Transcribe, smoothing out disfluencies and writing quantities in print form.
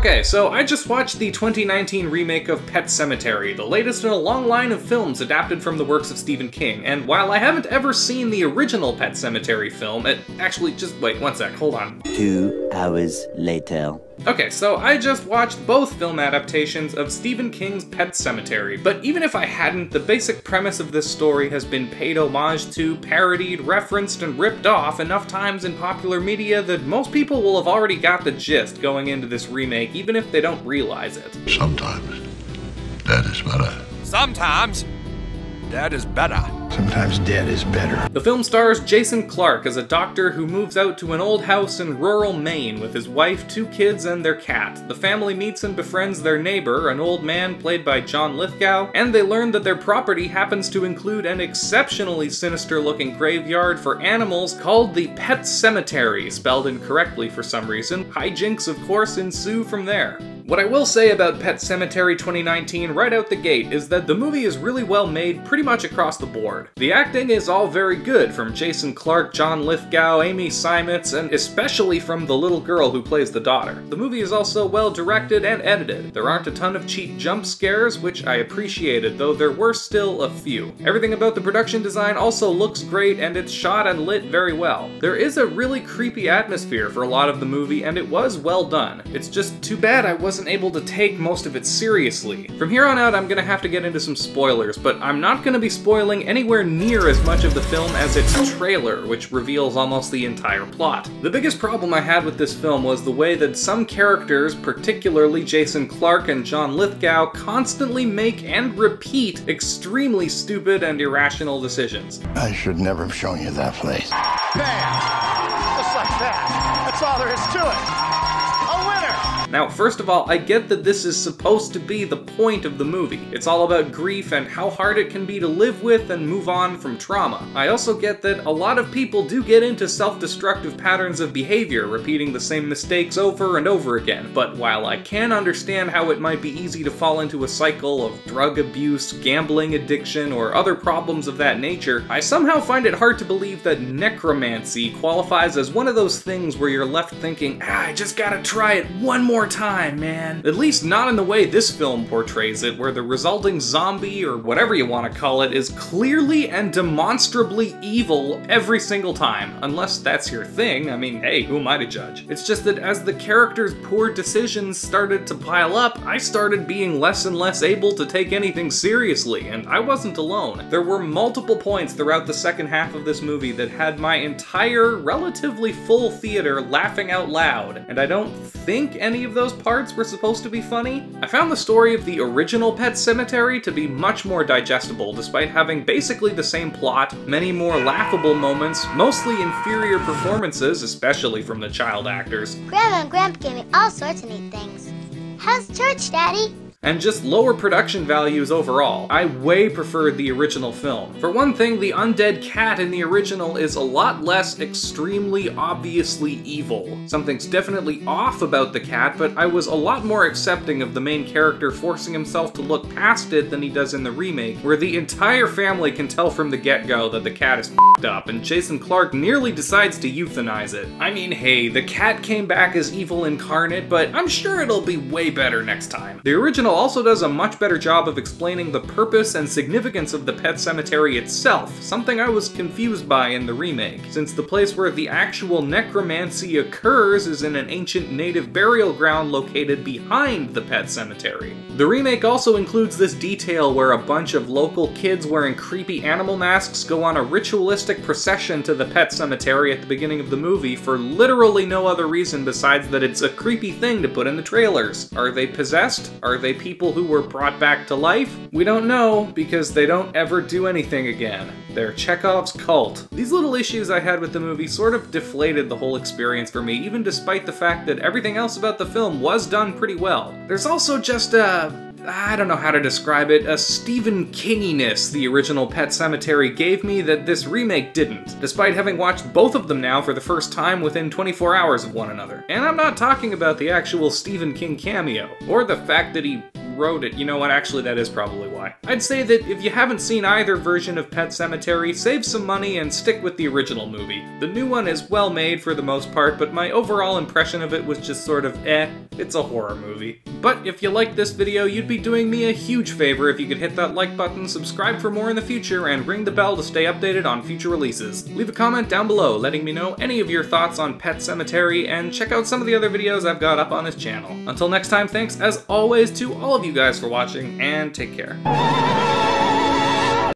Okay, so I just watched the 2019 remake of Pet Sematary, the latest in a long line of films adapted from the works of Stephen King, and while I haven't ever seen the original Pet Sematary film, actually, just wait one sec, hold on. 2 hours later. Okay, so I just watched both film adaptations of Stephen King's Pet Sematary, but even if I hadn't, the basic premise of this story has been paid homage to, parodied, referenced, and ripped off enough times in popular media that most people will have already got the gist going into this remake, even if they don't realize it. Sometimes, that is better. Sometimes, Dad is better. Sometimes Dad is better. The film stars Jason Clarke as a doctor who moves out to an old house in rural Maine with his wife, 2 kids, and their cat. The family meets and befriends their neighbor, an old man played by John Lithgow, and they learn that their property happens to include an exceptionally sinister-looking graveyard for animals called the Pet Sematary, spelled incorrectly for some reason. Hijinks, of course, ensue from there. What I will say about Pet Sematary 2019 right out the gate is that the movie is really well made pretty much across the board. The acting is all very good, from Jason Clarke, John Lithgow, Amy Seimetz, and especially from the little girl who plays the daughter. The movie is also well directed and edited. There aren't a ton of cheap jump scares, which I appreciated, though there were still a few. Everything about the production design also looks great, and it's shot and lit very well. There is a really creepy atmosphere for a lot of the movie, and it was well done. It's just too bad I wasn't able to take most of it seriously. From here on out, I'm gonna have to get into some spoilers, but I'm not gonna be spoiling anywhere near as much of the film as its trailer, which reveals almost the entire plot. The biggest problem I had with this film was the way that some characters, particularly Jason Clarke and John Lithgow, constantly make and repeat extremely stupid and irrational decisions. I should never have shown you that place. Bam! Just like that. That's all there is to it. A winner! Now, first of all, I get that this is supposed to be the point of the movie. It's all about grief and how hard it can be to live with and move on from trauma. I also get that a lot of people do get into self-destructive patterns of behavior, repeating the same mistakes over and over again. But while I can understand how it might be easy to fall into a cycle of drug abuse, gambling addiction, or other problems of that nature, I somehow find it hard to believe that necromancy qualifies as one of those things where you're left thinking, I just gotta try it one more time, man. At least not in the way this film portrays it, where the resulting zombie, or whatever you want to call it, is clearly and demonstrably evil every single time. Unless that's your thing, I mean, hey, who am I to judge? It's just that as the characters' poor decisions started to pile up, I started being less and less able to take anything seriously, and I wasn't alone. There were multiple points throughout the second half of this movie that had my entire, relatively full theater laughing out loud, and I don't think any of those parts were supposed to be funny. I found the story of the original Pet Sematary to be much more digestible, despite having basically the same plot, many more laughable moments, mostly inferior performances, especially from the child actors. Grandma and Grandpa gave me all sorts of neat things. How's church, Daddy? And just lower production values overall. I way preferred the original film. For one thing, the undead cat in the original is a lot less extremely obviously evil. Something's definitely off about the cat, but I was a lot more accepting of the main character forcing himself to look past it than he does in the remake, where the entire family can tell from the get-go that the cat is f***ed up, and Jason Clarke nearly decides to euthanize it. I mean, hey, the cat came back as evil incarnate, but I'm sure it'll be way better next time. The original also does a much better job of explaining the purpose and significance of the Pet Sematary itself, something I was confused by in the remake, since the place where the actual necromancy occurs is in an ancient native burial ground located behind the Pet Sematary. The remake also includes this detail where a bunch of local kids wearing creepy animal masks go on a ritualistic procession to the Pet Sematary at the beginning of the movie for literally no other reason besides that it's a creepy thing to put in the trailers. Are they possessed? Are they people who were brought back to life? We don't know, because they don't ever do anything again. They're Chekhov's cult. These little issues I had with the movie sort of deflated the whole experience for me, even despite the fact that everything else about the film was done pretty well. There's also just I don't know how to describe it, a Stephen Kinginess the original Pet Sematary gave me that this remake didn't, despite having watched both of them now for the first time within 24 hours of one another. And I'm not talking about the actual Stephen King cameo, or the fact that he wrote it. You know what, actually that is probably why. why. I'd say that if you haven't seen either version of Pet Sematary, save some money and stick with the original movie. The new one is well made for the most part, but my overall impression of it was just sort of it's a horror movie. But if you liked this video, you'd be doing me a huge favor if you could hit that like button, subscribe for more in the future, and ring the bell to stay updated on future releases. Leave a comment down below letting me know any of your thoughts on Pet Sematary, and check out some of the other videos I've got up on this channel. Until next time, thanks as always to all of you guys for watching, and take care.